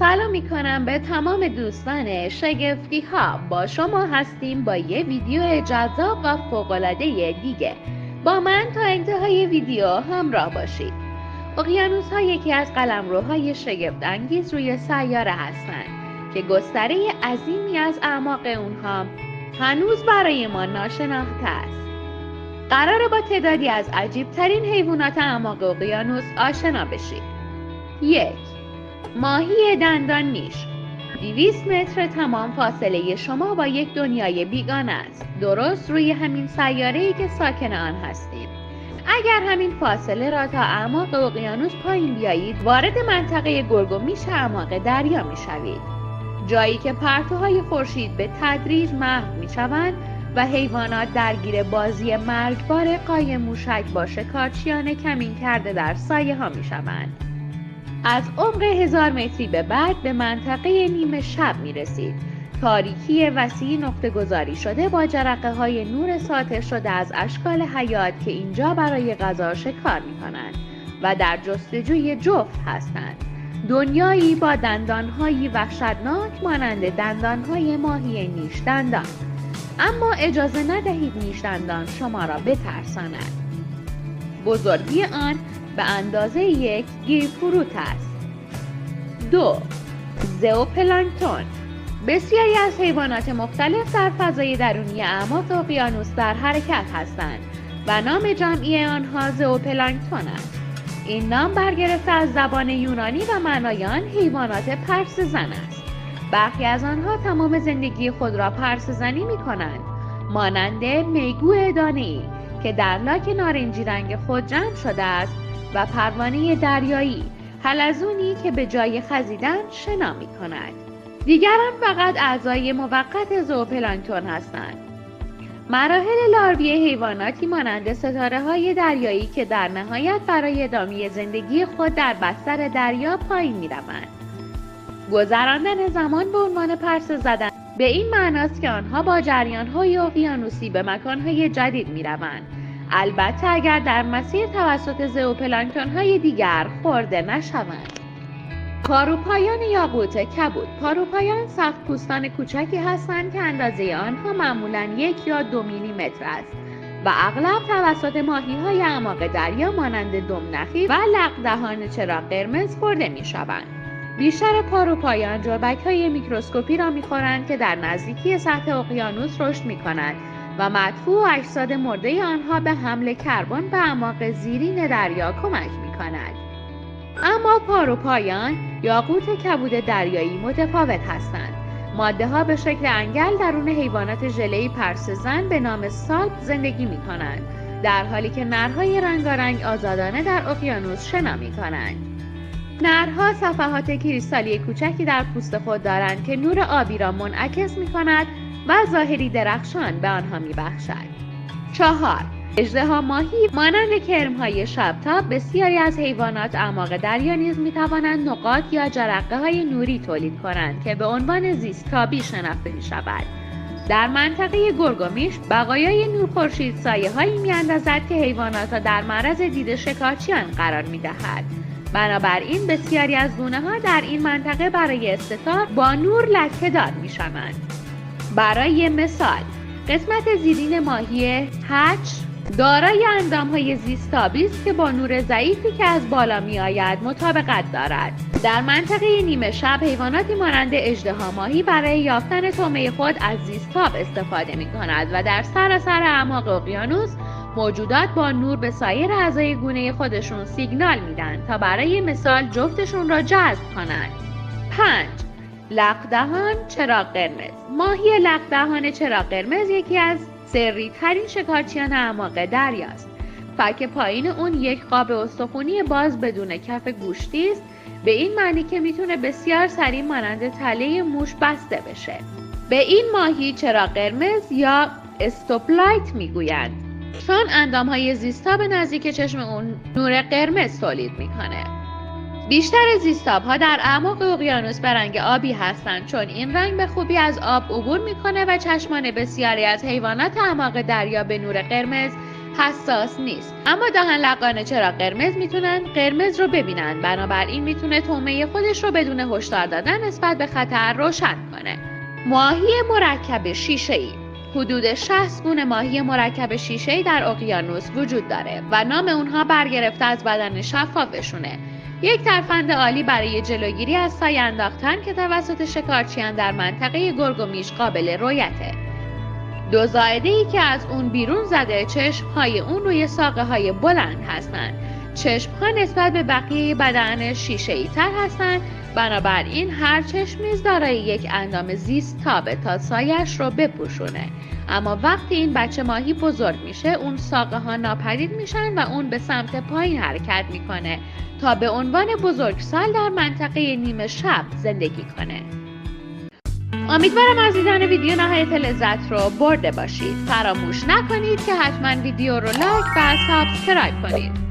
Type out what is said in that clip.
سلام میکنم به تمام دوستان شگفتی ها. با شما هستیم با یه ویدیو جذاب و فوق‌العاده دیگه. با من تا انتهای ویدیو همراه باشید. اقیانوس ها یکی از قلمروهای شگفت انگیز روی سیاره هستند که گستره عظیمی از اعماق اونها هنوز برای ما ناشناخته است. قراره با تعدادی از عجیب ترین حیوانات اعماق اقیانوس آشنا بشید. 1. ماهی دندان نیش. 200 متر تمام فاصله شما با یک دنیای بیگانه است، درست روی همین سیاره‌ای که ساکن آن هستیم. اگر همین فاصله را تا اعماق اقیانوس پایین بیایید، وارد منطقه گرگومیش اعماق دریا می‌شوید، جایی که پرتوهای خورشید به تدریج محو می‌شوند و حیوانات درگیر بازی مرگبار قایم موشک با شکارچیان کمین کرده در سایه‌ها می‌شوند. از عمق 1000 متری به بعد به منطقه نیمه شب می رسید. تاریکی وسیع نقطه گذاری شده با جرقه های نور ساطع شده از اشکال حیات که اینجا برای غذا شکار می کنند و در جستجوی جفت هستند. دنیایی با دندانهایی وحشتناک مانند دندانهای ماهی نیش دندان. اما اجازه ندهید نیش دندان شما را بترساند. بزرگی آن به اندازه یک گیرفروت است. 2. زئوپلانکتون. بسیاری از حیوانات مختلف در فضای درونی اعماق اقیانوس در حرکت هستند و نام جمعی آنها زئوپلانکتون است. این نام برگرفته از زبان یونانی و معنای آن حیوانات پرسه زن است. برخی از آنها تمام زندگی خود را پرسه زنی می کنند، مانند میگو دانه‌ای که در لاک نارنجی رنگ خود جمع شده است و پروانه دریایی، حلزونی که به جای خزیدن شنا می کند. دیگران فقط اعضای موقت زئوپلانکتون هستند. مراحل لاروی حیواناتی مانند ستاره‌های دریایی که در نهایت برای ادامه زندگی خود در بستر دریا پایین می روند. گذراندن زمان به عنوان پرسه زدن به این معناست که آنها با جریان‌های اقیانوسی به مکان‌های جدید می روند. البته اگر در مسیر توسط زئوپلانکتون‌های دیگر خورده نشوند. پاروپایان یاقوت کبود. پاروپایان سخت پوستان کوچکی هستند که اندازه آنها معمولاً 1 یا 2 میلیمتر است و اغلب توسط ماهی‌های اعماق دریا مانند دمنخی و لقدهان چراغ قرمز خورده می‌شوند. بیشتر پاروپایان جربک‌های میکروسکوپی را می‌خورند که در نزدیکی سطح اقیانوس رشد می‌کنند و مدفوع اجساد مرده آنها به حمل کربن به اعماق زیرین دریا کمک می‌کند. اما پاروپایان یاقوت کبود دریایی متفاوت هستند. ماده‌ها به شکل انگل درون حیوانات ژله‌ای پرسه‌زن به نام سالپ زندگی می‌کنند، در حالی که نرهای رنگارنگ آزادانه در اقیانوس شنا می‌کنند. نرها صفحات کریستالی کوچکی در پوست خود دارند که نور آبی را منعکس می‌کند و ظاهری درخشان به آنها می‌بخشد. 4. اژدها ماهی. مانند کرم‌های شب‌تاب، بسیاری از حیوانات اعماق دریا نیز می‌توانند نقاط یا جرقه‌های نوری تولید کنند که به عنوان زیستابی شناخته می‌شود. در منطقه گرگومیش بقایای نور خورشید سایه‌هایی می‌اندازد که حیوانات را در معرض دید شکارچیان قرار می‌دهد. بنابراین بسیاری از گونه‌ها در این منطقه برای استتار با نور لکه‌دار می‌شوند. برای مثال، قسمت زیرین ماهی هچ دارای اندام‌های زیستابی است که با نور ضعیفی که از بالا می‌آید مطابقت دارد. در منطقه نیمه شب حیواناتی مانند اژدها ماهی برای یافتن طعمه خود از زیستاب استفاده می‌کند و در سراسر اعماق اقیانوس موجودات با نور به سایر اعضای گونه خودشون سیگنال میدن تا برای مثال جفتشون را جذب کنند. 5. لقدهان چراغ قرمز. ماهی لقدهان چراغ قرمز یکی از سری ترین شکارچیان اعماق دریاست. فک پایین اون یک قاب استخوانی باز بدون کف گوشتی است، به این معنی که میتونه بسیار سریع مانند تله موش بسته بشه. به این ماهی چراغ قرمز یا استوپلایت میگویند، چون اندام‌های زیستاب نزدیک چشم اون نور قرمز تولید میکنه. بیشتر زیستاب‌ها در اعماق اقیانوس به رنگ آبی هستند، چون این رنگ به خوبی از آب عبور میکنه و چشمان بسیاری از حیوانات اعماق دریا به نور قرمز حساس نیست، اما دهن لقانه چرا قرمز میتونن قرمز رو ببینن، بنابراین میتونه طعمه خودش رو بدون هشدار دادن نسبت به خطر روشن کنه. ماهی مرکب شیشه‌ای. حدود 60 گونه ماهی مرکب شیشه‌ای در اقیانوس وجود داره و نام اونها برگرفته از بدن شفافشونه. یک ترفند عالی برای جلوگیری از سایه انداختن که توسط شکارچیان در منطقه گرگ و میش قابل رؤیته. دو زائده‌ای که از اون بیرون زده، چشم‌های اون روی ساقه‌های بلند هستند. چشم‌ها نسبت به بقیه بدن شیشه‌ای تر هستند، بنابراین هر چشم نیز دارای یک اندام زیست تابه تا سایش رو بپوشونه. اما وقتی این بچه ماهی بزرگ میشه، اون ساقه‌ها ناپدید میشن و اون به سمت پایین حرکت میکنه تا به عنوان بزرگسال در منطقه نیمه شب زندگی کنه. امیدوارم از دیدن ویدیو نهایت لذت رو برده باشید. فراموش نکنید که حتما ویدیو رو لایک و سابسکرایب کنید.